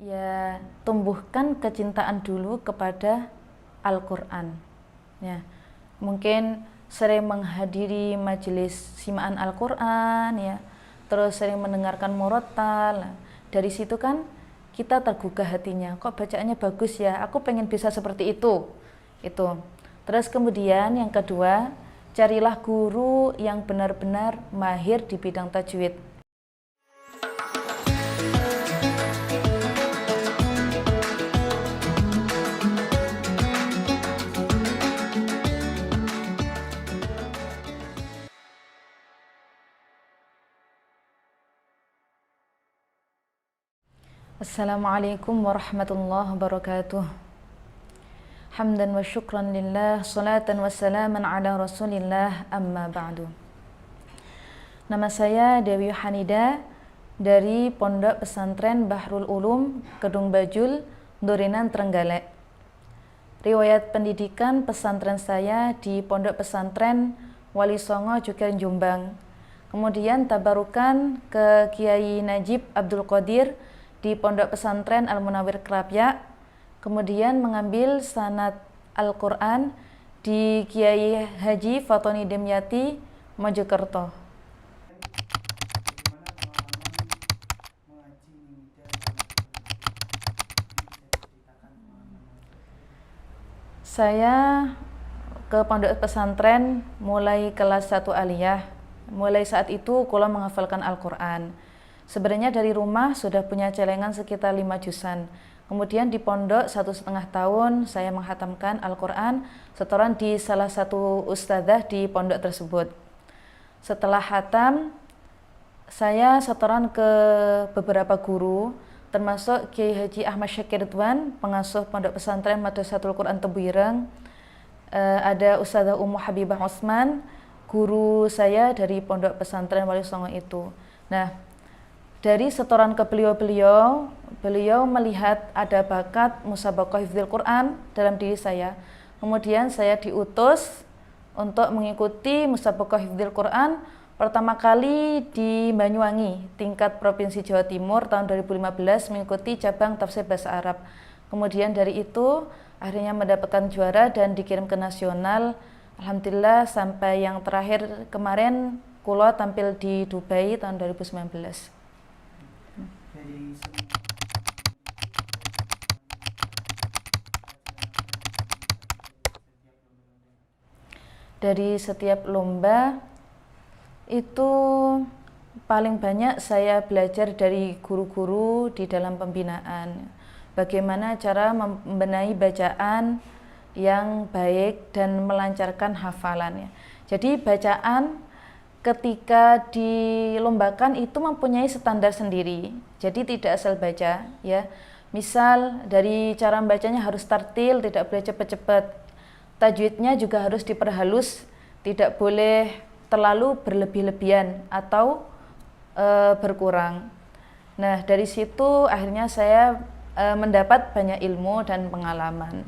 Ya, tumbuhkan kecintaan dulu kepada Al-Quran. Ya, mungkin sering menghadiri majelis simaan Al-Quran, ya, terus sering mendengarkan murotal. Nah, dari situ kan kita tergugah hatinya, kok bacaannya bagus ya, aku pengen bisa seperti itu. Terus kemudian yang kedua, carilah guru yang benar-benar mahir di bidang tajwid. Assalamualaikum warahmatullahi wabarakatuh. Hamdan wa syukran lillah, salatan wa salaman ala rasulillah, amma ba'du. Nama saya Dewi Hanida dari Pondok Pesantren Bahrul Ulum, Kedung Bajul, Durinan, Trenggalek. Riwayat pendidikan pesantren saya di Pondok Pesantren Wali Songo juga Jombang. Kemudian tabarukan ke Kiai Najib Abdul Qadir di Pondok Pesantren Al-Munawwir Krapyak, kemudian mengambil sanad Al-Quran di Kiai Haji Fatoni Demyati, Mojokerto. Saya ke Pondok Pesantren mulai kelas 1 aliyah. Mulai saat itu kula menghafalkan Al-Quran. Sebenarnya dari rumah sudah punya celengan sekitar 5 juzan. Kemudian di pondok 1,5 tahun saya menghatamkan Al-Quran setoran di salah satu ustadzah di pondok tersebut. Setelah hatam, saya setoran ke beberapa guru, termasuk Kiai Haji Ahmad Syakir Ridwan, pengasuh Pondok Pesantren Madrasatul Quran Tebuireng. Ada Ustadzah Ummu Habibah Osman, guru saya dari Pondok Pesantren Wali Songo itu. Nah, dari setoran ke beliau melihat ada bakat musabaqah hifdzil Quran dalam diri saya. Kemudian saya diutus untuk mengikuti musabaqah hifdzil Quran pertama kali di Banyuwangi, tingkat Provinsi Jawa Timur tahun 2015, mengikuti cabang tafsir bahasa Arab. Kemudian dari itu akhirnya mendapatkan juara dan dikirim ke nasional. Alhamdulillah sampai yang terakhir kemarin kula tampil di Dubai tahun 2019. Dari setiap lomba itu paling banyak saya belajar dari guru-guru di dalam pembinaan. Bagaimana cara membenahi bacaan yang baik dan melancarkan hafalannya. Jadi bacaan ketika dilombakan itu mempunyai standar sendiri. Jadi tidak asal baca, ya. Misal dari cara bacanya harus tartil, tidak boleh cepat-cepat. Tajwidnya juga harus diperhalus, tidak boleh terlalu berlebih-lebihan atau berkurang. Nah, dari situ akhirnya saya mendapat banyak ilmu dan pengalaman.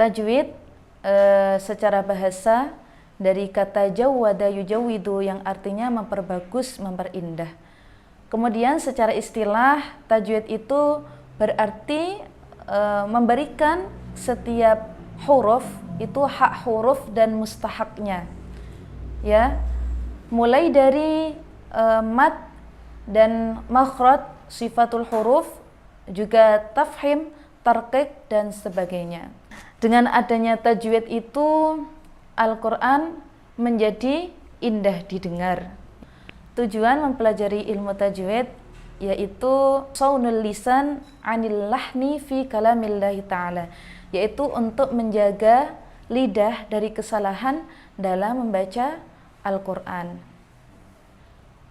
Tajwid secara bahasa dari kata jawwada yujawwidu yang artinya memperbagus, memperindah. Kemudian secara istilah tajwid itu berarti memberikan setiap huruf itu hak huruf dan mustahaknya. Ya. Mulai dari mad dan makhraj, sifatul huruf, juga tafhim, tarqiq dan sebagainya. Dengan adanya tajwid itu Al-Quran menjadi indah didengar. Tujuan mempelajari ilmu tajwid yaitu saunul lisan anil lahni fi kalamillahi ta'ala, yaitu untuk menjaga lidah dari kesalahan dalam membaca Al-Quran.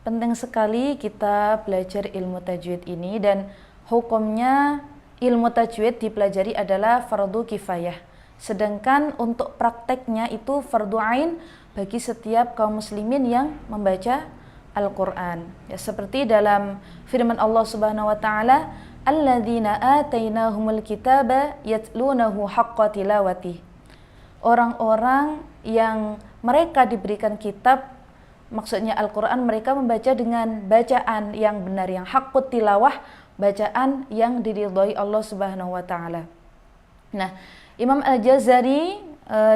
Penting sekali kita belajar ilmu tajwid ini, dan hukumnya ilmu tajwid dipelajari adalah fardu kifayah. Sedangkan untuk prakteknya itu fardu ain bagi setiap kaum muslimin yang membaca Al-Quran. Ya, seperti dalam firman Allah Subhanahu wa taala, alladzina atainahumul kitaba yatlunahu haqqa tilawati. Orang-orang yang mereka diberikan kitab, maksudnya Al-Quran, mereka membaca dengan bacaan yang benar, yang haqqut tilawah, bacaan yang diridhoi Allah Subhanahu wa taala. Nah, Imam Al-Jazari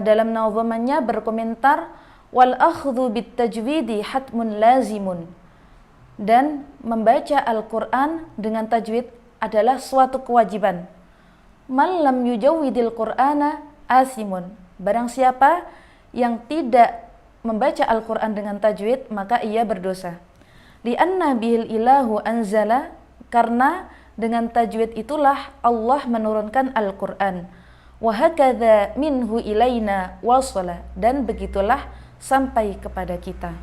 dalam nawamannya berkomentar, wal akhdhu bit tajwidi hatmun lazimun, dan membaca Al-Quran dengan tajwid adalah suatu kewajiban. Man lam yujawwidil Qur'ana asimun, barang siapa yang tidak membaca Al-Quran dengan tajwid maka ia berdosa. Li'anna bihil ilahu anzala, karena dengan tajwid itulah Allah menurunkan Al-Quran. Wa hakadha minhu ilaina wasala, dan begitulah sampai kepada kita.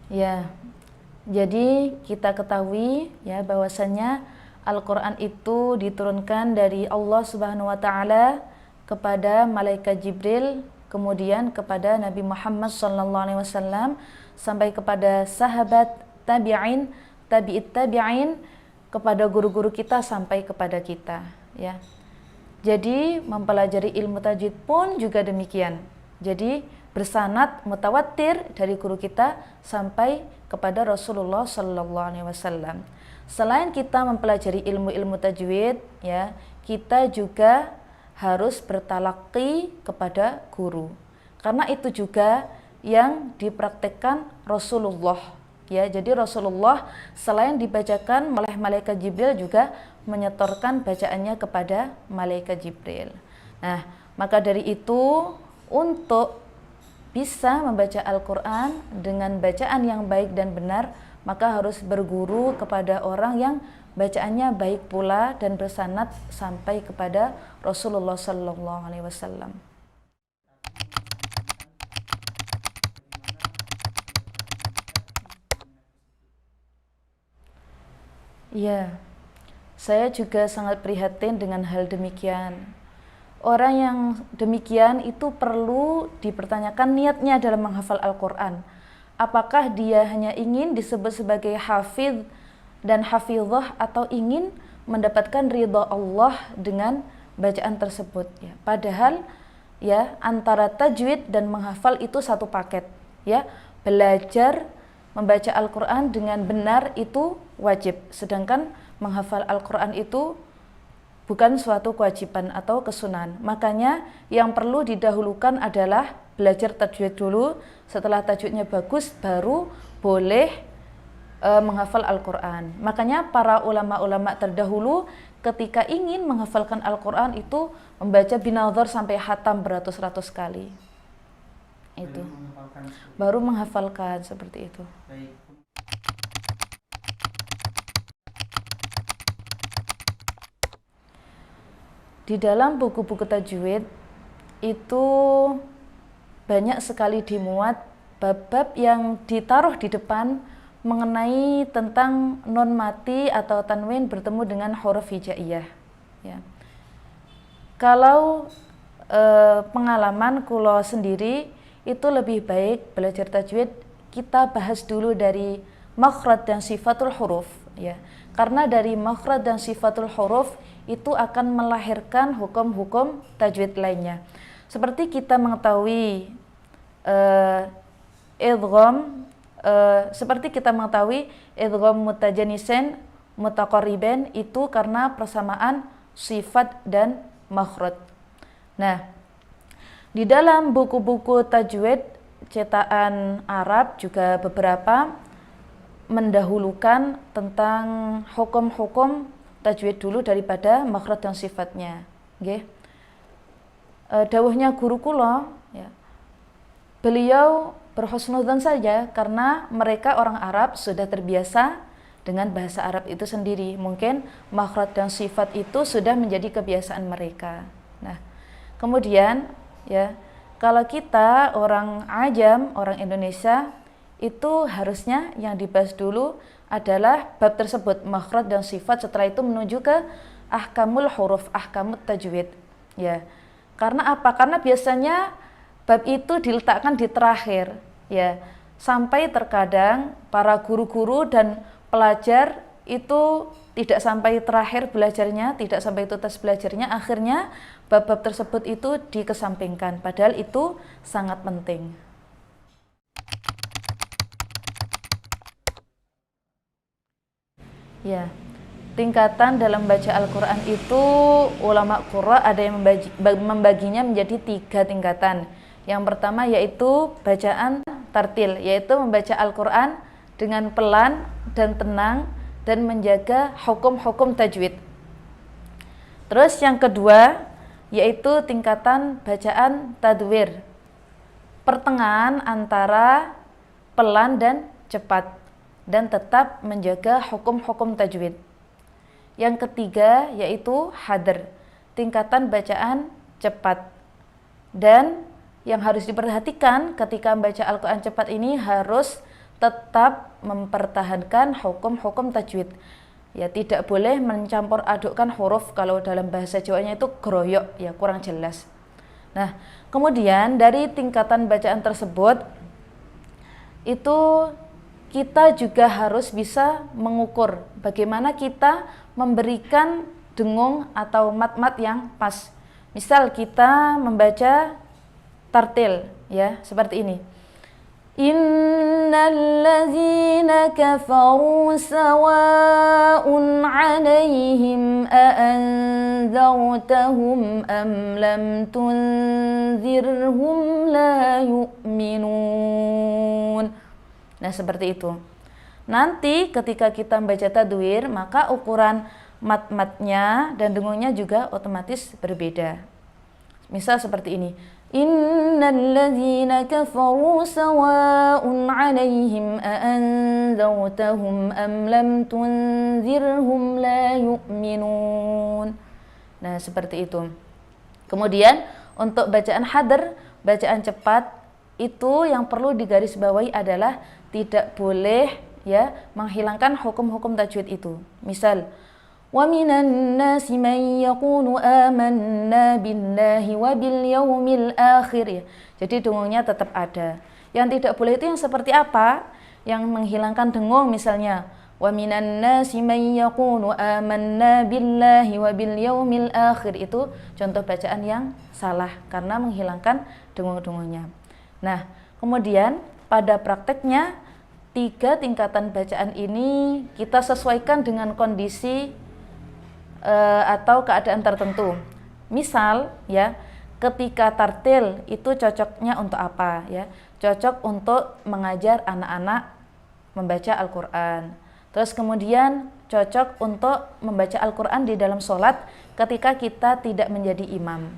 Ya, jadi kita ketahui ya bahwasannya Al-Quran itu diturunkan dari Allah Subhanahu wa taala kepada malaikat Jibril, kemudian kepada Nabi Muhammad SAW, sampai kepada sahabat tabi'in, tabi'it tabi'in, kepada guru-guru kita sampai kepada kita ya. Jadi mempelajari ilmu tajwid pun juga demikian. Jadi bersanad mutawatir dari guru kita sampai kepada Rasulullah SAW. Selain kita mempelajari ilmu-ilmu tajwid ya, kita juga harus bertalaqi kepada guru. Karena itu juga yang dipraktekkan Rasulullah ya. Jadi Rasulullah selain dibacakan oleh malaikat Jibril juga menyetorkan bacaannya kepada malaikat Jibril. Nah, maka dari itu untuk bisa membaca Al-Quran dengan bacaan yang baik dan benar, maka harus berguru kepada orang yang bacaannya baik pula dan bersanad sampai kepada Rasulullah SAW. Ya, saya juga sangat prihatin dengan hal demikian. Orang yang demikian itu perlu dipertanyakan niatnya dalam menghafal Al-Quran. Apakah dia hanya ingin disebut sebagai hafidh dan hafidhah, atau ingin mendapatkan ridha Allah dengan bacaan tersebut ya. Padahal ya, antara tajwid dan menghafal itu satu paket ya. Belajar membaca Al-Quran dengan benar itu wajib, sedangkan menghafal Al-Quran itu bukan suatu kewajiban atau kesunahan. Makanya yang perlu didahulukan adalah belajar tajwid dulu. Setelah tajwidnya bagus, baru boleh menghafal Al-Quran. Makanya para ulama-ulama terdahulu ketika ingin menghafalkan Al-Quran itu membaca binadhar sampai khatam beratus-ratus kali. Itu baru menghafalkan seperti itu. Baik. Di dalam buku-buku tajwid itu banyak sekali dimuat bab-bab yang ditaruh di depan mengenai tentang nun mati atau tanwin bertemu dengan huruf hijaiyah ya. Kalau pengalaman kulo sendiri itu lebih baik belajar tajwid kita bahas dulu dari makhraj dan sifatul huruf ya. Karena dari makhraj dan sifatul huruf itu akan melahirkan hukum-hukum tajwid lainnya. Seperti kita mengetahui idgham mutajanisen mutaqarriban itu karena persamaan sifat dan makhraj. Nah, di dalam buku-buku tajwid cetakan Arab juga beberapa mendahulukan tentang hukum-hukum tajwid dulu daripada makhraj dan sifatnya. Nggih. Dawuhnya guru kula ya. Beliau berhusnudzon saja karena mereka orang Arab sudah terbiasa dengan bahasa Arab itu sendiri. Mungkin makhraj dan sifat itu sudah menjadi kebiasaan mereka. Nah, kemudian ya, kalau kita orang Ajam, orang Indonesia, itu harusnya yang dibahas dulu adalah bab tersebut, makhraj dan sifat. Setelah itu menuju ke ahkamul huruf, ahkamut tajwid ya. Karena apa? Karena biasanya bab itu diletakkan di terakhir ya. Sampai terkadang para guru-guru dan pelajar itu tidak sampai terakhir belajarnya, tidak sampai tuntas belajarnya, akhirnya bab-bab tersebut itu dikesampingkan, padahal itu sangat penting. Ya, tingkatan dalam baca Al-Quran itu ulama qurra ada yang membaginya menjadi 3 tingkatan. Yang pertama yaitu bacaan tartil, yaitu membaca Al-Quran dengan pelan dan tenang dan menjaga hukum-hukum tajwid. Terus yang kedua yaitu tingkatan bacaan tadwir, pertengahan antara pelan dan cepat dan tetap menjaga hukum-hukum tajwid. Yang ketiga yaitu hadr, tingkatan bacaan cepat. Dan yang harus diperhatikan ketika membaca Al-Quran cepat ini harus tetap mempertahankan hukum-hukum tajwid. Ya, tidak boleh mencampur adukkan huruf, kalau dalam bahasa Jawanya itu geroyok, ya kurang jelas. Nah, kemudian dari tingkatan bacaan tersebut itu kita juga harus bisa mengukur bagaimana kita memberikan dengung atau mat-mat yang pas. Misal kita membaca tartil, ya seperti ini. Innal ladzina kafaru sawa'un 'alaihim a anzartahum am lam tunzirhum la yu'minun. Nah, seperti itu. Nanti ketika kita membaca tadwir, maka ukuran mat-matnya dan dengungnya juga otomatis berbeda. Misal seperti ini. Innal ladzina kafaru sawa'un 'alaihim a anzartahum am lam tunzirhum la yu'minun. Nah, seperti itu. Kemudian untuk bacaan hadr, bacaan cepat, itu yang perlu digarisbawahi adalah tidak boleh ya menghilangkan hukum-hukum tajwid itu. Misal wa minan nasi man yaqulu amanna billahi wa bil yaumil akhir, ya. Jadi dengungnya tetap ada. Yang tidak boleh itu yang seperti apa? Yang menghilangkan dengung, misalnya wa minan nasi man yaqulu amanna billahi wa bil yaumil akhir, itu contoh bacaan yang salah karena menghilangkan dengung-dengungnya. Nah, kemudian pada prakteknya 3 tingkatan bacaan ini kita sesuaikan dengan kondisi atau keadaan tertentu. Misal ya, ketika tartil itu cocoknya untuk apa ya? Cocok untuk mengajar anak-anak membaca Al-Qur'an. Terus kemudian cocok untuk membaca Al-Qur'an di dalam sholat ketika kita tidak menjadi imam.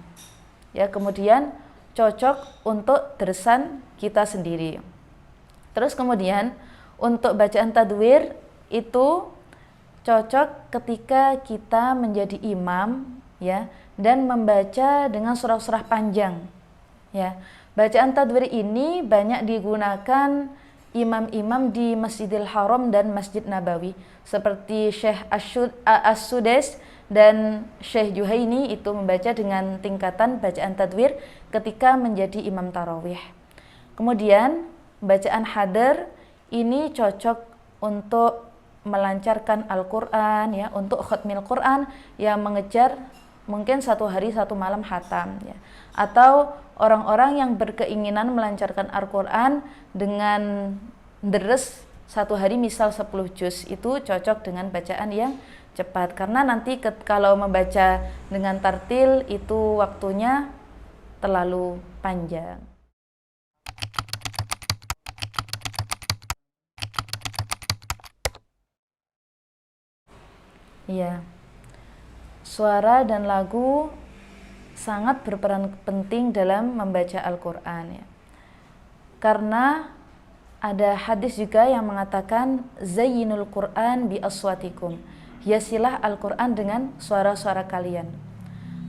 Ya, kemudian cocok untuk dersan kita sendiri. Terus kemudian untuk bacaan tadwir itu cocok ketika kita menjadi imam ya dan membaca dengan surah-surah panjang. Ya, bacaan tadwir ini banyak digunakan imam-imam di Masjidil Haram dan Masjid Nabawi seperti Syekh As-Sudais dan Syekh Juhaini, itu membaca dengan tingkatan bacaan tadwir ketika menjadi imam tarawih. Kemudian bacaan hadr ini cocok untuk melancarkan Al-Quran ya, untuk khatmil Quran yang mengejar mungkin 1 hari 1 malam khatam ya. Atau orang-orang yang berkeinginan melancarkan Al-Quran dengan deres 1 hari misal 10 juz, itu cocok dengan bacaan yang cepat karena nanti kalau membaca dengan tartil itu waktunya terlalu panjang. Iya, suara dan lagu sangat berperan penting dalam membaca Al-Quran ya. Karena ada hadis juga yang mengatakan zayyinul Quran bi aswatikum, hiasilah Al-Quran dengan suara-suara kalian.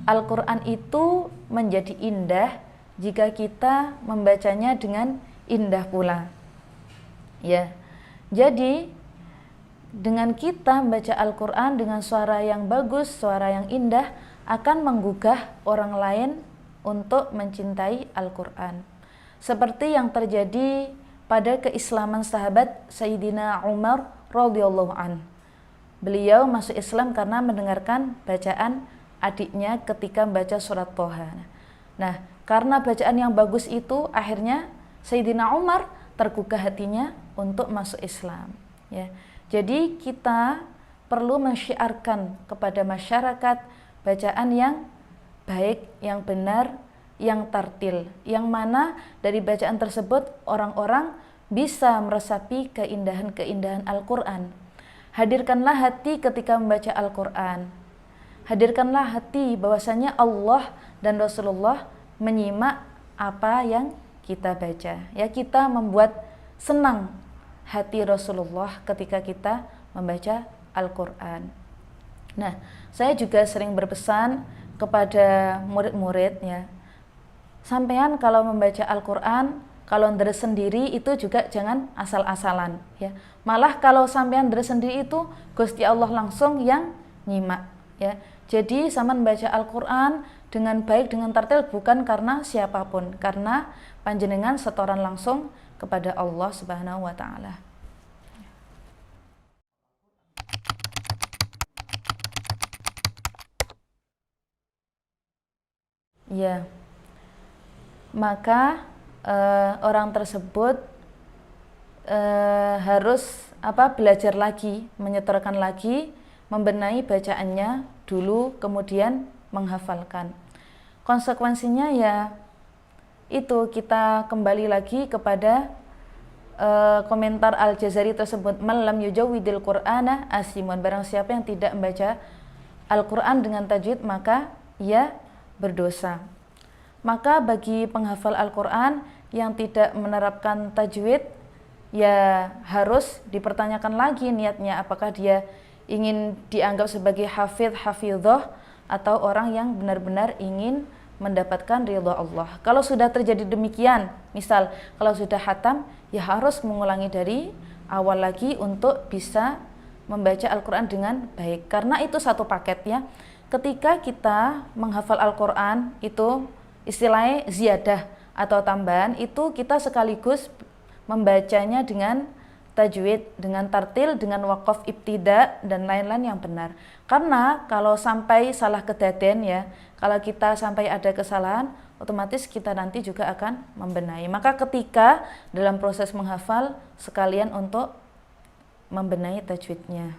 Al-Quran itu menjadi indah jika kita membacanya dengan indah pula. Ya, jadi dengan kita membaca Al-Quran dengan suara yang bagus, suara yang indah, akan menggugah orang lain untuk mencintai Al-Quran. Seperti yang terjadi pada keislaman sahabat Sayyidina Umar radhiyallahu an. beliau masuk Islam karena mendengarkan bacaan adiknya ketika membaca surat Thaha. Nah, karena bacaan yang bagus itu akhirnya Sayyidina Umar tergugah hatinya untuk masuk Islam, ya. Jadi kita perlu mensyiarkan kepada masyarakat bacaan yang baik, yang benar, yang tartil, yang mana dari bacaan tersebut orang-orang bisa meresapi keindahan-keindahan Al-Quran. Hadirkanlah hati ketika membaca Al-Quran. Hadirkanlah hati bahwasanya Allah dan Rasulullah menyimak apa yang kita baca. Ya, kita membuat senang hati Rasulullah ketika kita membaca Al-Quran. Nah, saya juga sering berpesan kepada murid-murid, ya, sampean kalau membaca Al-Quran, kalau deres sendiri itu juga jangan asal-asalan, ya. Malah kalau sampean deres sendiri itu Gusti Allah langsung yang nyimak, ya. Jadi sampean membaca Al-Quran dengan baik, dengan tartil, bukan karena siapapun, karena panjenengan setoran langsung kepada Allah Subhanahu wa Ta'ala. Ya, maka orang tersebut harus belajar lagi, menyetorkan lagi, membenahi bacaannya dulu, kemudian menghafalkan. Konsekuensinya ya itu, kita kembali lagi kepada komentar Al-Jazari tersebut, man lam yujawwidil Qur'ana asimun, barang siapa yang tidak membaca Al-Quran dengan tajwid maka ia berdosa. Maka bagi penghafal Al-Quran yang tidak menerapkan tajwid, ya harus dipertanyakan lagi niatnya, apakah dia ingin dianggap sebagai hafidh, hafidhoh, atau orang yang benar-benar ingin mendapatkan ridha Allah. Kalau sudah terjadi demikian, misal kalau sudah khatam, ya harus mengulangi dari awal lagi untuk bisa membaca Al-Quran dengan baik, karena itu satu paket, ya. Ketika kita menghafal Al-Quran itu istilahnya ziyadah atau tambahan, itu kita sekaligus membacanya dengan tajwid, dengan tartil, dengan waqaf ibtida dan lain-lain yang benar. Karena kalau sampai salah kedaden, ya, kalau kita sampai ada kesalahan, otomatis kita nanti juga akan membenahi. Maka ketika dalam proses menghafal, sekalian untuk membenahi tajwidnya.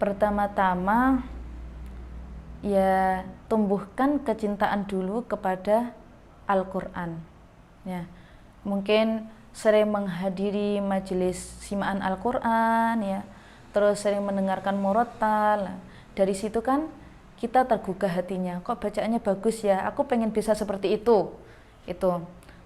Pertama-tama, ya, tumbuhkan kecintaan dulu kepada Al-Quran, ya. Mungkin sering menghadiri majelis simaan Al-Quran, ya, terus sering mendengarkan murattal. Dari situ kan kita tergugah hatinya, kok bacaannya bagus ya, aku pengen bisa seperti itu.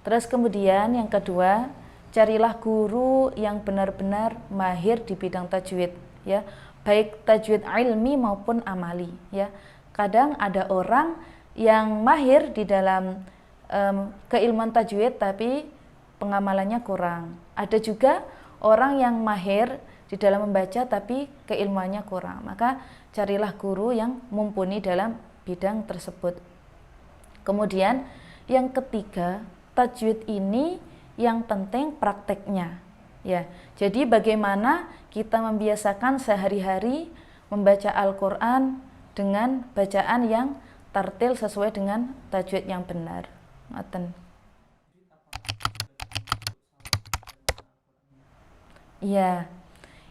Terus kemudian yang kedua, carilah guru yang benar-benar mahir di bidang tajwid, ya, baik tajwid ilmi maupun amali, ya. Kadang ada orang yang mahir di dalam keilmuan tajwid tapi pengamalannya kurang. Ada juga orang yang mahir di dalam membaca tapi keilmuannya kurang. Maka carilah guru yang mumpuni dalam bidang tersebut. Kemudian yang ketiga, tajwid ini yang penting prakteknya, ya. Jadi bagaimana kita membiasakan sehari-hari membaca Al-Quran dengan bacaan yang tartil sesuai dengan tajwid yang benar. Ngoten. Ya,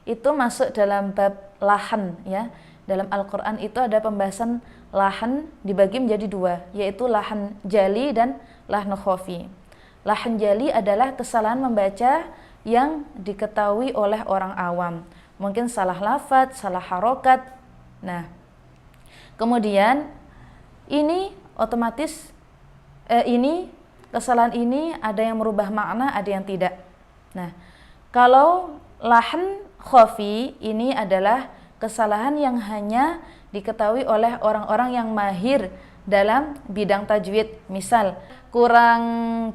itu masuk dalam bab lahan, ya. Dalam Al-Quran itu ada pembahasan lahan dibagi menjadi dua, yaitu lahan jali dan lahan khafi. Lahan jali adalah kesalahan membaca yang diketahui oleh orang awam, mungkin salah lafadz, salah harokat. Nah, kemudian ini otomatis kesalahan ini ada yang merubah makna, ada yang tidak. Nah, kalau lahan khafi ini adalah kesalahan yang hanya diketahui oleh orang-orang yang mahir dalam bidang tajwid. Misal kurang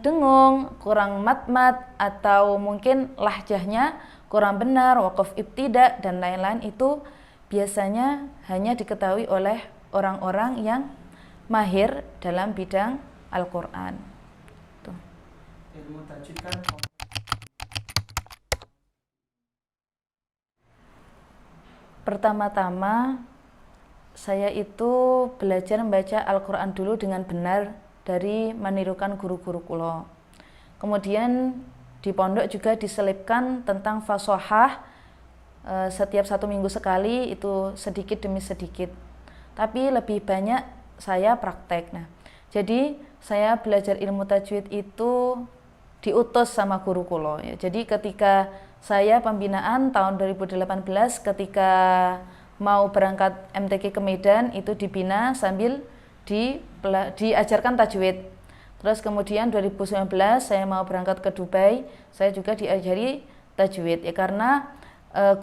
dengung, kurang mat-mat, atau mungkin lahjahnya kurang benar, waqaf ibtida dan lain-lain, itu biasanya hanya diketahui oleh orang-orang yang mahir dalam bidang Al-Quran. ilmu tajwid kan. Pertama-tama saya itu belajar membaca Al-Quran dulu dengan benar dari menirukan guru-guru kulo. Kemudian di pondok juga diselipkan tentang fasohah setiap 1 minggu sekali, itu sedikit demi sedikit. Tapi lebih banyak saya praktek. Nah, jadi saya belajar ilmu tajwid itu diutus sama guru kulo. Ya. Jadi ketika saya pembinaan tahun 2018, ketika mau berangkat MTQ ke Medan, itu dibina sambil diajarkan tajwid. Terus kemudian 2019 saya mau berangkat ke Dubai, saya juga diajari tajwid ya, karena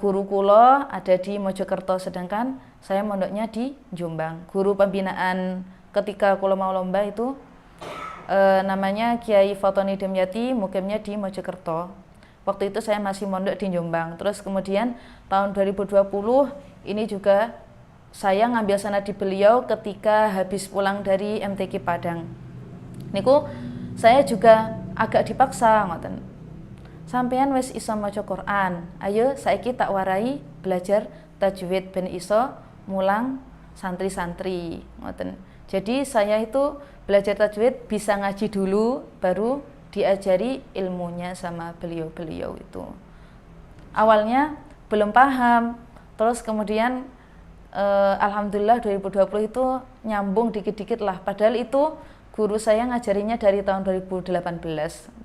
guru kulo ada di Mojokerto, sedangkan saya mondoknya di Jombang. Guru pembinaan ketika kulo mau lomba itu namanya Kiai Fatoni Demyati, mukimnya di Mojokerto. Waktu itu saya masih mondok di Jombang. Terus kemudian tahun 2020 ini juga saya ngambil sanad di beliau ketika habis pulang dari MTQ Padang. Niku saya juga agak dipaksa ngoten. Sampeyan wis iso maca Quran, ayo saiki tak warai belajar tajwid ben iso mulang santri-santri ngoten. Jadi saya itu belajar tajwid bisa ngaji dulu, baru diajari ilmunya sama beliau-beliau itu. Awalnya belum paham, terus kemudian alhamdulillah 2020 itu nyambung dikit-dikit lah. Padahal itu guru saya ngajarinya dari tahun 2018.